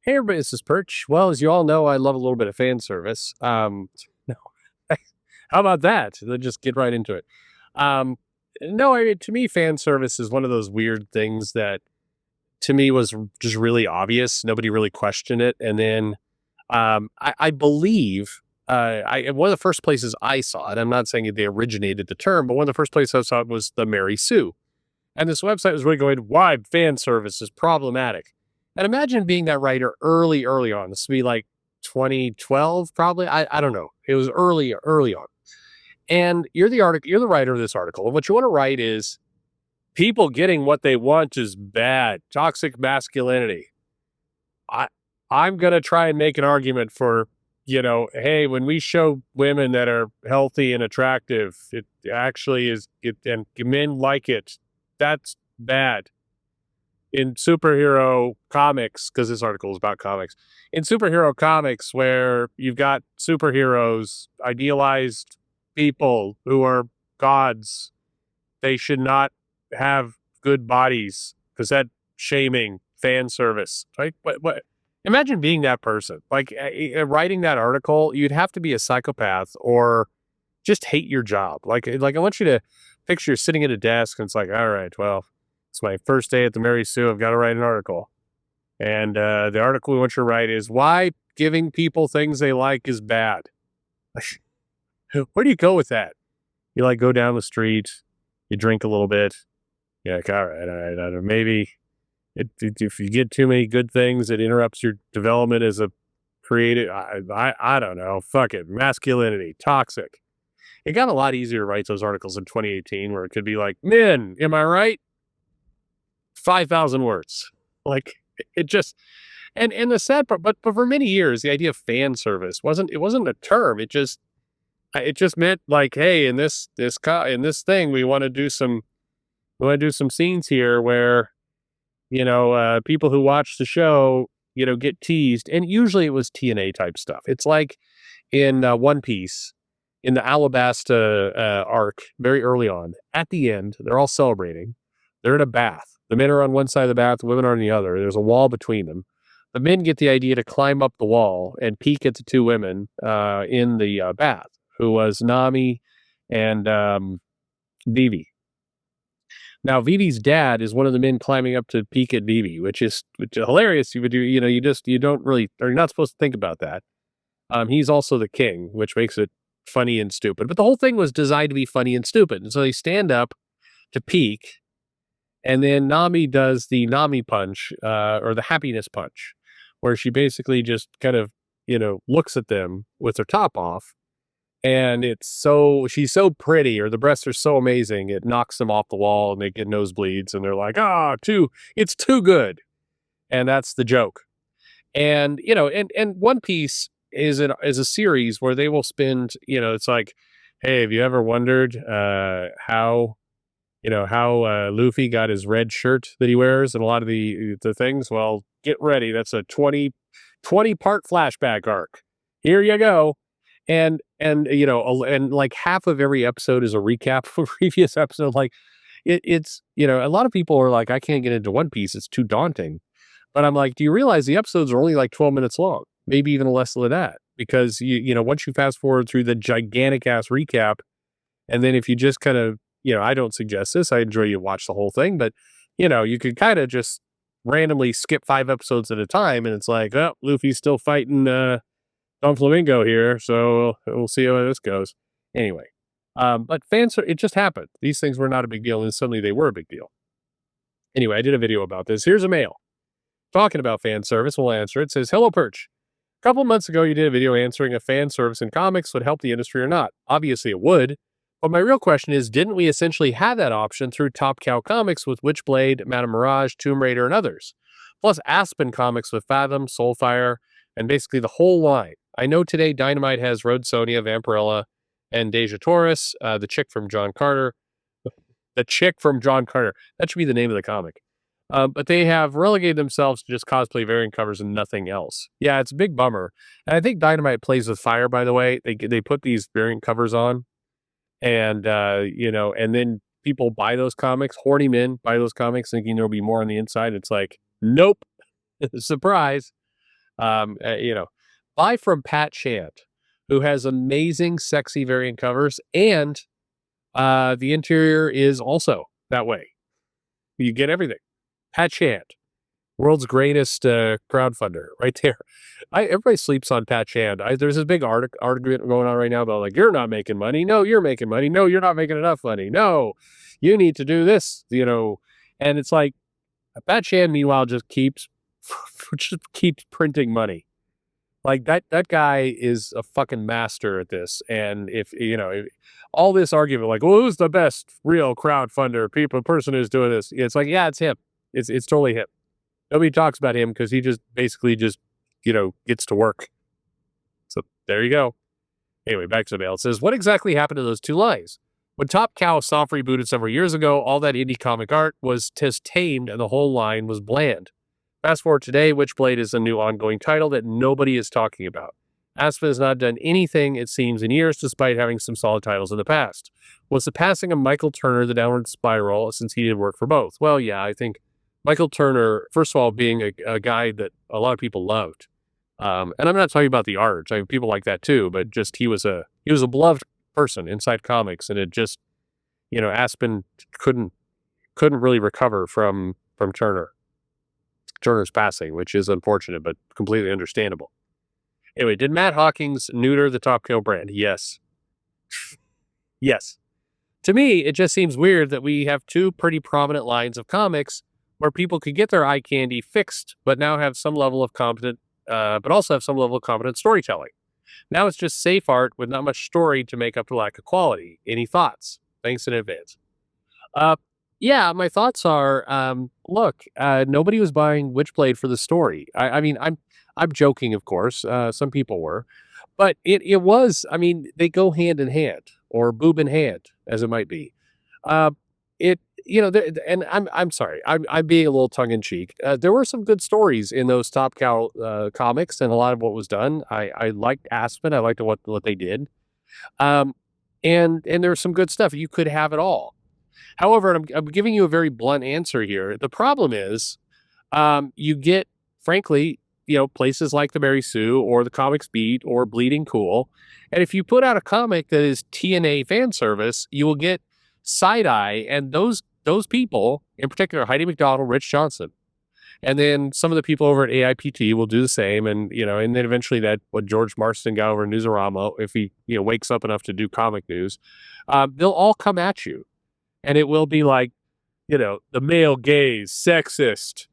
Hey everybody, this is Perch. Well, as you all know, I love a little bit of fan service. No, how about that? Let's just get right into it. Um, no, to me, fan service is one of those weird things that to me was just really obvious. Nobody really questioned it, and then I believe one of the first places I saw it. I'm not saying they originated the term, but one of the first places I saw it was the Mary Sue. And this website was really going, why fan service is problematic. And imagine being that writer early on. This would be like 2012, probably. I don't know. It was early on. And you're the writer of this article. And what you want to write is people getting what they want is bad. Toxic masculinity. I I'm gonna try and make an argument for, hey, when we show women that are healthy and attractive, it actually is it and men like it. That's bad. In superhero comics, because this article is about comics, in superhero comics where you've got superheroes, idealized people who are gods, they should not have good bodies because that shaming fan service, right? What? Imagine being that person, like writing that article. You'd have to be a psychopath or just hate your job. Like I want you to picture you're sitting at a desk and it's like, all right, well, it's my first day at the Mary Sue. I've got to write an article. And the article we want you to write is why giving people things they like is bad. Where do you go with that? You like go down the street, you drink a little bit. You're like, all right, maybe if you get too many good things, it interrupts your development as a creative. I don't know. Fuck it. Masculinity, toxic. It got a lot easier to write those articles in 2018 where it could be like, men, am I right? 5,000 words. Like it just, and the sad part, but for many years, the idea of fan service wasn't a term. It just meant like, hey, in this thing, we want to do some scenes here where, people who watch the show, get teased. And usually it was TNA type stuff. It's like in One Piece, in the Alabasta arc, very early on, at the end, they're all celebrating. They're in a bath. The men are on one side of the bath, the women are on the other. There's a wall between them. The men get the idea to climb up the wall and peek at the two women in the bath, who was Nami and Vivi. Now, Vivi's dad is one of the men climbing up to peek at Vivi, which is hilarious. You would do, you don't really, or you're not supposed to think about that. He's also the king, which makes it funny and stupid. But the whole thing was designed to be funny and stupid. And so they stand up to peek, and then Nami does the Nami punch, or the happiness punch, where she basically just kind of, looks at them with her top off. And she's so pretty, or the breasts are so amazing, it knocks them off the wall and they get nosebleeds and they're like, it's too good. And that's the joke. And, and One Piece is a series where they will spend, it's like, hey, have you ever wondered how Luffy got his red shirt that he wears and a lot of the things? Well, get ready. That's a 20 part flashback arc. Here you go. And like half of every episode is a recap of a previous episode. Like it's a lot of people are like, I can't get into One Piece. It's too daunting. But I'm like, do you realize the episodes are only like 12 minutes long? Maybe even less than that. Because once you fast forward through the gigantic ass recap, and then if you just kind of, I don't suggest this. I enjoy you watch the whole thing, but you could kind of just randomly skip 5 episodes at a time, and it's like, oh, Luffy's still fighting Don Flamingo here, so we'll see how this goes. Anyway, but it just happened. These things were not a big deal, and suddenly they were a big deal. Anyway, I did a video about this. Here's a mail talking about fan service. We'll answer it. It says, hello, Perch. A couple months ago, you did a video answering if fan service in comics would help the industry or not. Obviously, it would. But my real question is, didn't we essentially have that option through Top Cow Comics with Witchblade, Madame Mirage, Tomb Raider, and others? Plus Aspen Comics with Fathom, Soulfire, and basically the whole line. I know today Dynamite has Road Sonia, Vampirella, and Deja Taurus, the chick from John Carter. The chick from John Carter. That should be the name of the comic. But they have relegated themselves to just cosplay variant covers and nothing else. Yeah, it's a big bummer. And I think Dynamite plays with fire, by the way. They put these variant covers on, and and then people buy those comics. Horny men buy those comics thinking there'll be more on the inside. It's like, nope. Surprise. You know, buy from Pat Shand, who has amazing, sexy variant covers, and the interior is also that way. You get everything. Pat Shand, world's greatest crowdfunder, right there. Everybody sleeps on Pat Shand. There's a big argument going on right now about like, you're not making money. No, you're making money. No, you're not making enough money. No, you need to do this. And it's like Pat Shand, meanwhile, just keeps printing money. Like that guy is a fucking master at this. And all this argument, like, well, who's the best real crowdfunder person who's doing this? It's like, yeah, it's him. It's totally him. Nobody talks about him because he just basically gets to work. So there you go. Anyway, back to the mail. It says, what exactly happened to those two lines? When Top Cow soft rebooted several years ago, all that indie comic art was tamed and the whole line was bland. Fast forward today, Witchblade is a new ongoing title that nobody is talking about. Aspen has not done anything, it seems, in years, despite having some solid titles in the past. Was the passing of Michael Turner the downward spiral since he did work for both? Well, yeah, I think Michael Turner, first of all, being a guy that a lot of people loved. And I'm not talking about the art. I mean, people like that too, but just he was a beloved person inside comics, and it just, Aspen couldn't really recover from Turner's passing, which is unfortunate, but completely understandable. Anyway, did Matt Hawkins neuter the Top Kill brand? Yes. Yes. To me, it just seems weird that we have two pretty prominent lines of comics where people could get their eye candy fixed, but now have some level of competent storytelling. Now it's just safe art with not much story to make up the lack of quality. Any thoughts? Thanks in advance. Yeah, my thoughts are, look, nobody was buying Witchblade for the story. I mean, I'm joking, of course. Some people were, but it was. I mean, they go hand in hand, or boob in hand, as it might be. It and I'm sorry, I'm being a little tongue in cheek. There were some good stories in those Top Cow comics, and a lot of what was done. I liked Aspen. I liked what they did. And there's some good stuff. You could have it all. However, I'm giving you a very blunt answer here. The problem is, you get, frankly, places like the Mary Sue or the Comics Beat or Bleeding Cool. And if you put out a comic that is TNA fan service, you will get side eye. And those people, in particular, Heidi McDonald, Rich Johnson, and then some of the people over at AIPT will do the same. And, and then eventually what George Marston got over in Newsarama, if he, wakes up enough to do comic news, they'll all come at you. And it will be like, the male gaze, sexist,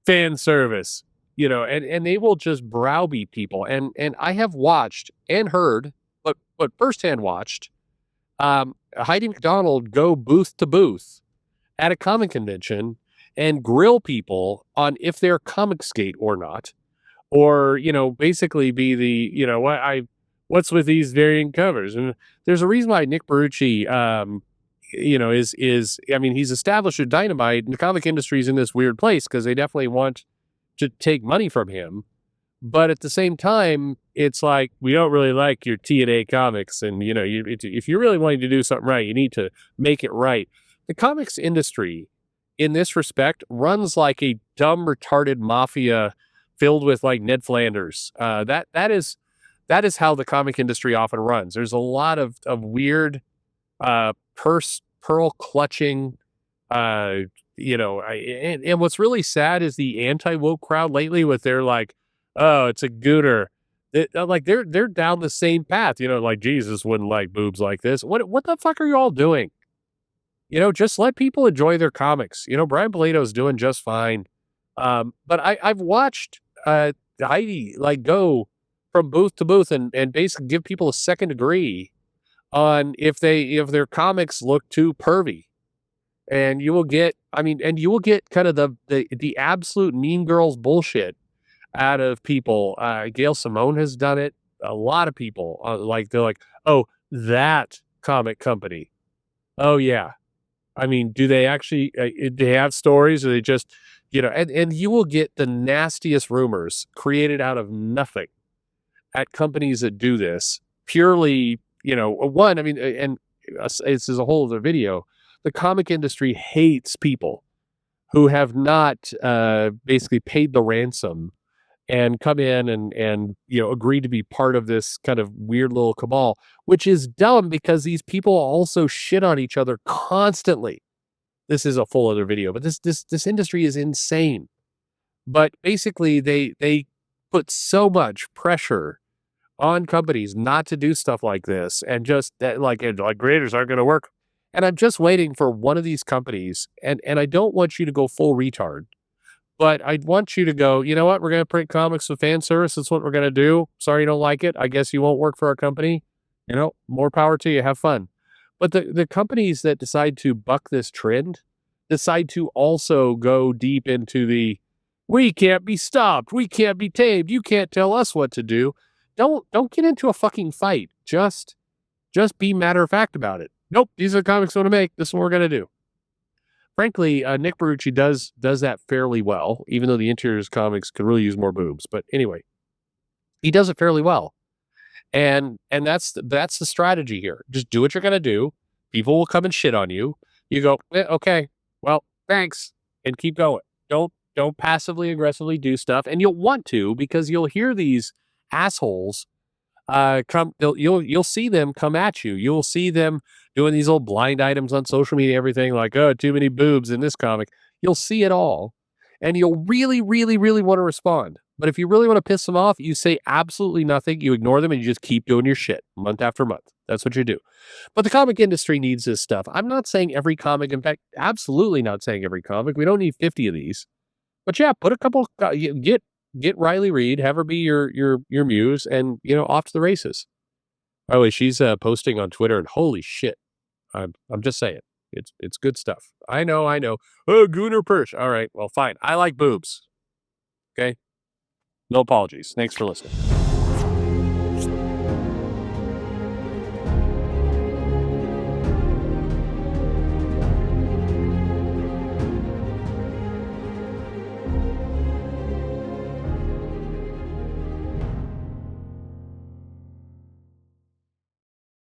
fan service, and they will just browbeat people. And I have watched and heard, but firsthand watched, Heidi McDonald go booth to booth at a comic convention and grill people on if they're comic skate or not, or basically be the what's with these variant covers. And there's a reason why Nick Barucci he's established with Dynamite, and the comic industry is in this weird place because they definitely want to take money from him. But at the same time, it's like, we don't really like your TNA comics. And, if you're really wanting to do something right, you need to make it right. The comics industry, in this respect, runs like a dumb, retarded mafia filled with like Ned Flanders. That is how the comic industry often runs. There's a lot of weird, pearl clutching, and what's really sad is the anti-woke crowd lately with their like, oh, it's a gooner. They're down the same path, like Jesus wouldn't like boobs like this. What the fuck are you all doing? Just let people enjoy their comics. Brian Boleto's doing just fine. But I've watched Heidi like go from booth to booth and basically give people a second degree on if their comics look too pervy. And you will get kind of the absolute Mean Girls bullshit out of people. Gail Simone has done it. A lot of people they're like, oh, that comic company. Oh yeah. I mean, do they actually, do they have stories, or they just, and you will get the nastiest rumors created out of nothing at companies that do this purely, one, I mean, and this is a whole other video. The comic industry hates people who have not basically paid the ransom and come in and agree to be part of this kind of weird little cabal, which is dumb because these people also shit on each other constantly. This is a full other video, but this industry is insane. But basically, they put so much pressure on companies not to do stuff like this, and just that, like creators aren't going to work. And I'm just waiting for one of these companies, and I don't want you to go full retard, but I want you to go, you know what? We're going to print comics with fan service. That's what we're going to do. Sorry you don't like it. I guess you won't work for our company. More power to you. Have fun. But the companies that decide to buck this trend decide to also go deep into the we can't be stopped. We can't be tamed. You can't tell us what to do. Don't get into a fucking fight. Just be matter of fact about it. Nope, these are the comics we want to make. This is what we're going to do. Frankly, Nick Barucci does that fairly well, even though the Interiors comics could really use more boobs. But anyway, he does it fairly well. And that's the strategy here. Just do what you're going to do. People will come and shit on you. You go, okay, well, thanks, and keep going. Don't passively aggressively do stuff, and you'll want to, because you'll hear these assholes you'll see them come at you. You'll see them doing these little blind items on social media, everything like, oh, too many boobs in this comic. You'll see it all, and you'll really, really, really want to respond. But if you really want to piss them off, you say absolutely nothing. You ignore them and you just keep doing your shit month after month. That's what you do. But the comic industry needs this stuff. I'm not saying every comic. In fact, absolutely not saying every comic. We don't need 50 of these. But yeah, put a couple, get Riley Reid, have her be your muse, and off to the races. By the way, she's posting on Twitter, and holy shit, I'm just saying, it's good stuff. I know. Oh, Gooner Perch. All right, well, fine. I like boobs. Okay, no apologies. Thanks for listening.